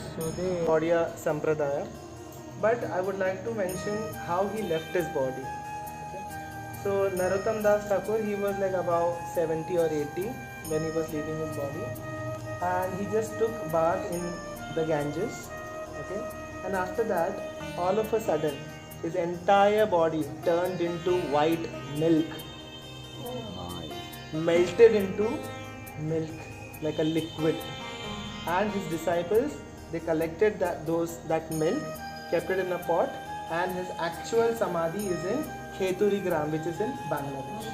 So the Gaudiya Sampradaya. But I would like to mention how he left his body. Okay. So Narottam Das Thakur, he was like about 70 or 80 when he was leaving his body, and he just took bath in the Ganges. Okay. And after that, all of a sudden, his entire body turned into white milk, melted into milk like a liquid. And his disciples, they collected that milk, kept it in a pot, and his actual samadhi is in Kheturi Gram, which is in Bangladesh.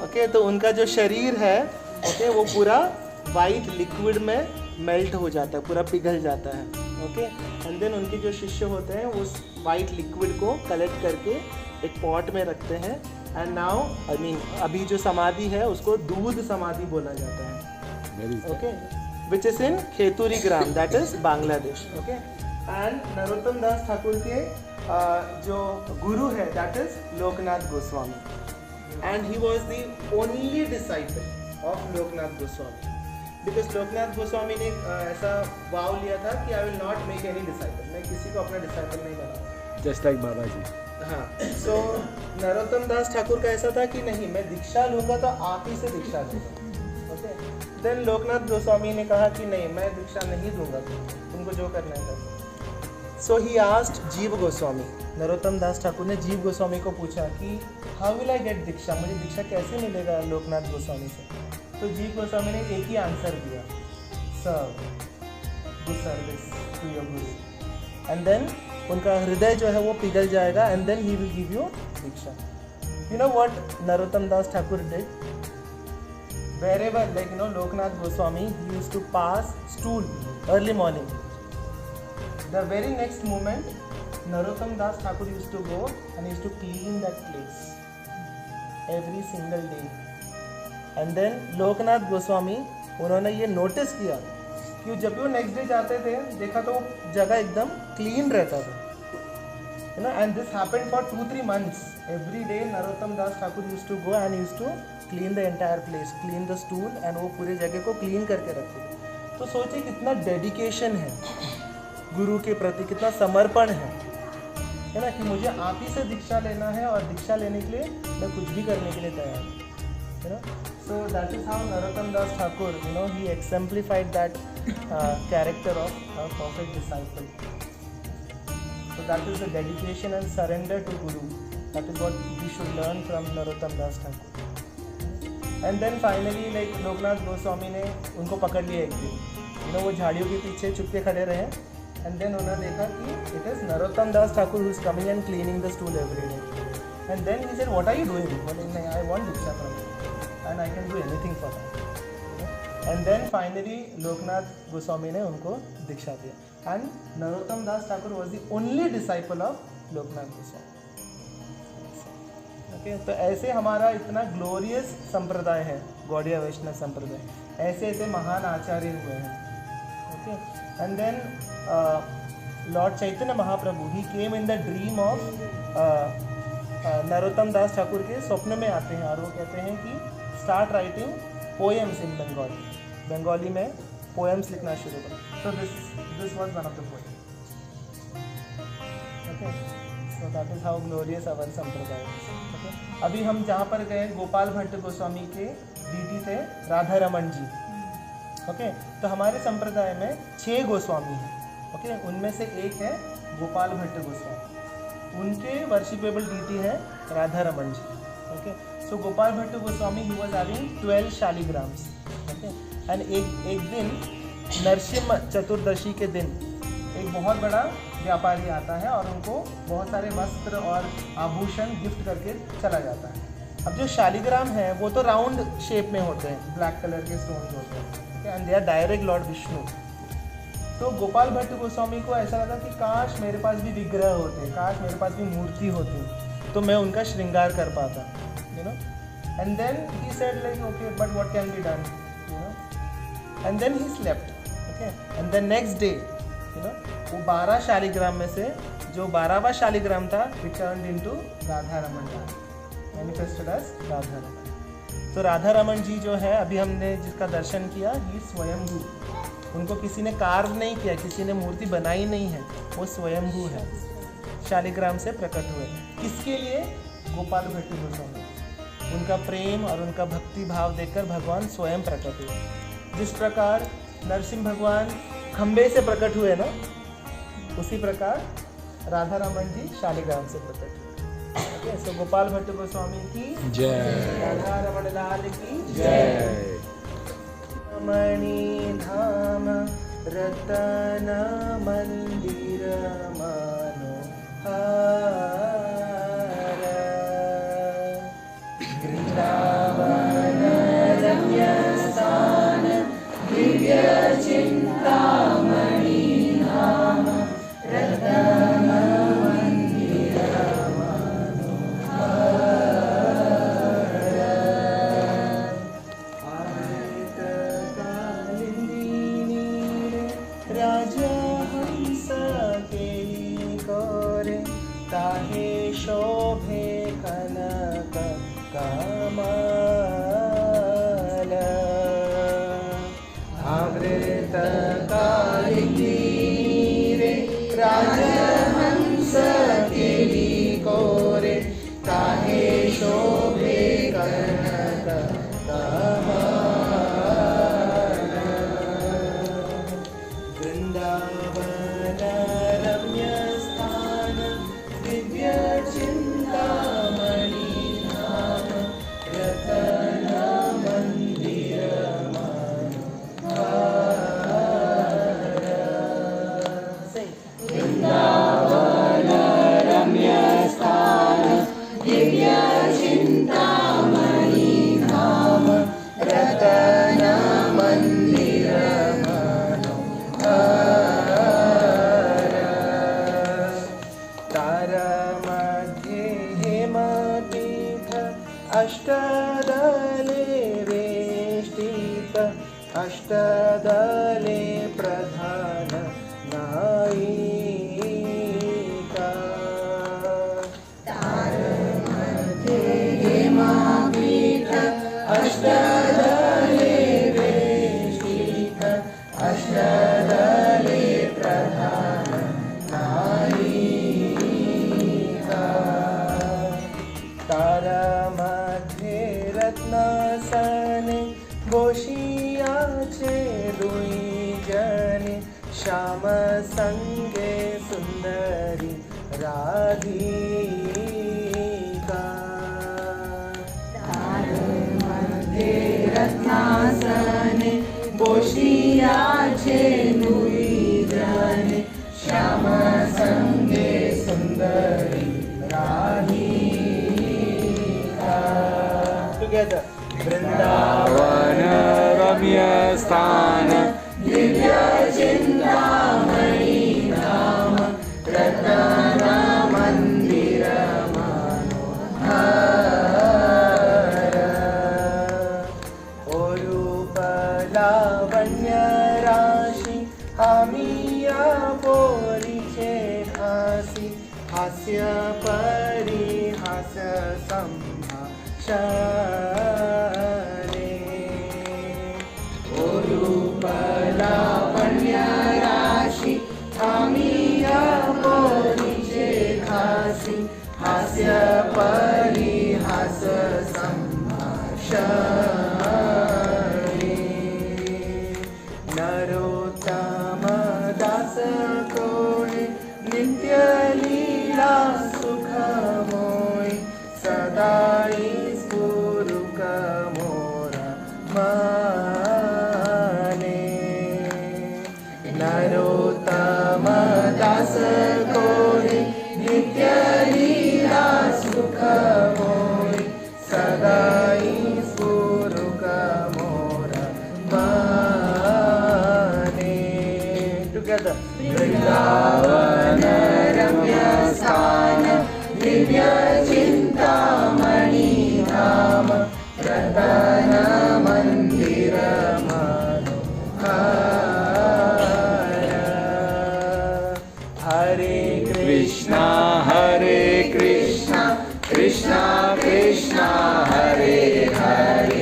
Okay, तो उनका जो शरीर है, okay, वो पूरा white liquid में melt हो जाता है, पूरा पिघल जाता है. ओके, एंड देन उनके जो शिष्य होते हैं उस वाइट लिक्विड को कलेक्ट करके एक पॉट में रखते हैं. एंड नाउ आई मीन अभी जो समाधि है उसको दूध समाधि बोला जाता है. Okay, which is in Kheturi ग्राम, that is Bangladesh. Okay, and Narottam Das Thakur के जो गुरु है that is Lokanath Goswami, and he was the only disciple of Lokanath Goswami. Because Lokanath Goswami ने ऐसा वाव लिया था कि I will not make any disciple, मैं किसी को अपना डिसाइपल नहीं बनाऊंगा, जस्ट लाइक बाबा जी. हाँ, सो नरोत्तम दास ठाकुर का ऐसा था कि नहीं, मैं दीक्षा लूँगा तो आप ही से दीक्षा लूँगा. ओके, देन लोकनाथ गोस्वामी ने कहा कि नहीं, मैं दीक्षा नहीं दूंगा, तुमको जो करना है कर. सो ही आस्क्ड जीव गोस्वामी. नरोत्तम दास ठाकुर ने जीव गोस्वामी को पूछा कि हाउ विल आई गेट दीक्षा, मुझे दीक्षा कैसे मिलेगा लोकनाथ गोस्वामी से. तो जीव गोस्वामी ने एक ही आंसर दिया, serve, do service to your guru, and then उनका हृदय जो है वो पिघल जाएगा, and then he will give you diksha. You know what Narottam Das Thakur did? Wherever, like you know, Loknath Goswami, he used to pass stool early morning. The very next moment, Narottam Das Thakur used to go and he used to clean that place every single day. And then Loknath Goswami, उन्होंने ये notice किया कि जब भी वो next day जाते थे, देखा तो वो जगह एकदम क्लीन रहता था. You know, and this happened for 2-3 months. Every day, Narottam Das Thakur used to go and used to clean the entire place, clean the stool, and वो पूरे जगह को क्लीन करके रखे. तो सोचिए कितना डेडिकेशन है गुरु के प्रति, कितना समर्पण है ना, कि मुझे आप ही से दीक्षा लेना है और दीक्षा लेने के लिए मैं कुछ भी करने के लिए तैयार हूँ. You know, so that is how Narottam Das Thakur, you know, he exemplified that character of a perfect disciple. So that is the dedication and surrender to guru. That is what we should learn from Narottam Das Thakur. And then finally like Lokanath Goswami ने उनको पकड़ लिया एक दिन. You know, वो झाड़ियों के पीछे चुपके खड़े रहे, एंड देन उन्होंने देखा कि it is Narottam Das Thakur who is coming and cleaning the stool every day. And then he said what are you doing? बोले नहीं, I want diksha from you and I can do anything for that. And then finally Lokanath Goswami ने उनको दीक्षा दिया, and Narottam Das Thakur was the only disciple of Lokanath Goswami. Okay, तो ऐसे हमारा इतना ग्लोरियस संप्रदाय है गौड़िया वैष्णव संप्रदाय. ऐसे ऐसे महान आचार्य हुए हैं. Okay, and then lord Chaitanya Mahaprabhu, he came in the dream of Narottam Das Thakur के स्वप्न में आते हैं और वो कहते हैं कि start writing poems in Bengali, Bengali में पोएम्स लिखना शुरू करो. So this was one of the poem. Okay, so that is how glorious our sampradaya. अभी हम जहाँ पर गए, गोपाल भट्ट गोस्वामी के डीटी थे राधा रमन जी. ओके, तो हमारे संप्रदाय में 6 गोस्वामी हैं. ओके, उनमें से एक है गोपाल भट्ट गोस्वामी, उनके वर्शिपेबल डीटी है Radha Raman ji. Okay, so Gopal Bhatt Goswami he was having 12 shaligrams. Okay, and एक दिन नरसिम्हा चतुर्दशी के दिन एक बहुत बड़ा व्यापारी आता है और उनको बहुत सारे वस्त्र और आभूषण गिफ्ट करके चला जाता है. अब जो शालिग्राम है वो तो राउंड शेप में होते हैं, ब्लैक कलर के स्टोन्स होते हैं, and they are direct lord Vishnu. तो गोपाल भट्ट गोस्वामी को ऐसा लगा कि काश मेरे पास भी विग्रह होते, काश मेरे पास भी मूर्ति होती, तो मैं उनका श्रृंगार कर पाता. You know, and then he said like okay, but what can be done, you know, and then he slept. Okay, and the next day, you know, वो 12 शालिग्राम में से जो 12वां शालिग्राम था, return into Radha Raman, manifested as Radha Raman. तो राधा रमन जी जो है अभी हमने जिसका दर्शन किया, ही स्वयंभू, उनको किसी ने कार्व नहीं किया, किसी ने मूर्ति बनाई नहीं है, वो स्वयंभू है, शालिग्राम से प्रकट हुए। किसके लिए? गोपाल भट्ट गोस्वामी। उनका प्रेम और उनका भक्ति भाव देखकर भगवान स्वयं प्रकट हुए। जिस प्रकार नरसिंह भगवान खंबे से प्रकट हुए ना, उसी प्रकार राधा रमन जी शालिग्राम से प्रकट हुए। ओके, सो गोपाल भट्ट गोस्वामी की जय, राधा रमन लाल की जय। मणि धाम रतन मंदिर मानो वृंदावन रम्य स्थान दिव्य चिंतामणि धाम रतन मंदिर राजहंस के कोरे ताहे शोभे कनक कमल आवृत कालिंदी रे राजहंस के कोरे ताहे शोभे कनक कमल वृंदावन रम्य स्थान दिव्य चिंतामणि धाम रतन मंदिर वृंदावन रम्य स्थान दिव्य चिंतामणि धाम रतन मंदिर तारमध्ये हेमपीठ अष्टदले वेष्टित अष्टदले प्रधान नायिका तारमध्ये हेमपीठ अष्टदले वेष्टित अष्टदले प्रधान नायिका तारामध्ये रत्नासने गोशियाचे दुईजने श्याम संगे सुंदरी राधिका तारामध्ये रत्नासने गोशियाचे दुईजने श्याम संगे सुंदरी राधिका टुगेदर वृंदावन रम्य स्थान दिव्य चिंतामणि धाम रतन मंदिर मनोहर ओ रूप लावण्य राशि आमिया पोरीचे हासी हास्य परिहास संभाषणे ओ रूप लावण्य राशि आमिया पोरीचे हासी हास्य परिहास संभाषणे नरोत्तम दास कोणे नित्य लीला सुखमोय सदाई स्फुरुक मोरा माने नरोत्तम दास कोणे नित्य लीला सुखमोय सदाई स्फुरुक मोरा माने टुगेदर वृंदावन रम्य स्थान दिव्य चिंतामणि धाम रतन मंदिर मनोहर हरे कृष्णा कृष्णा कृष्णा कृष्णा हरे हरे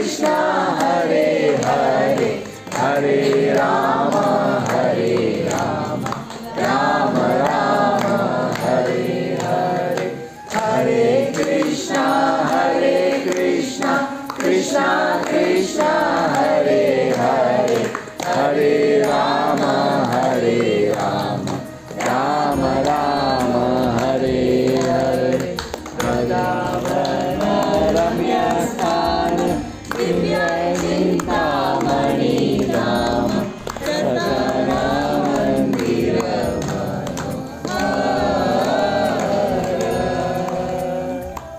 कृष्णा हरे हरे हरे राम राम राम हरे हरे हरे कृष्णा कृष्णा कृष्णा हरे हरे हरे राम राम राम हरे हरे वृंदावन रम्य स्थान दिव्य चिंतामणि धाम सदन मंदिर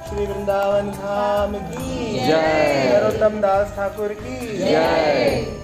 श्री वृंदावन धाम की जय। नरोत्तम दास ठाकुर की जय।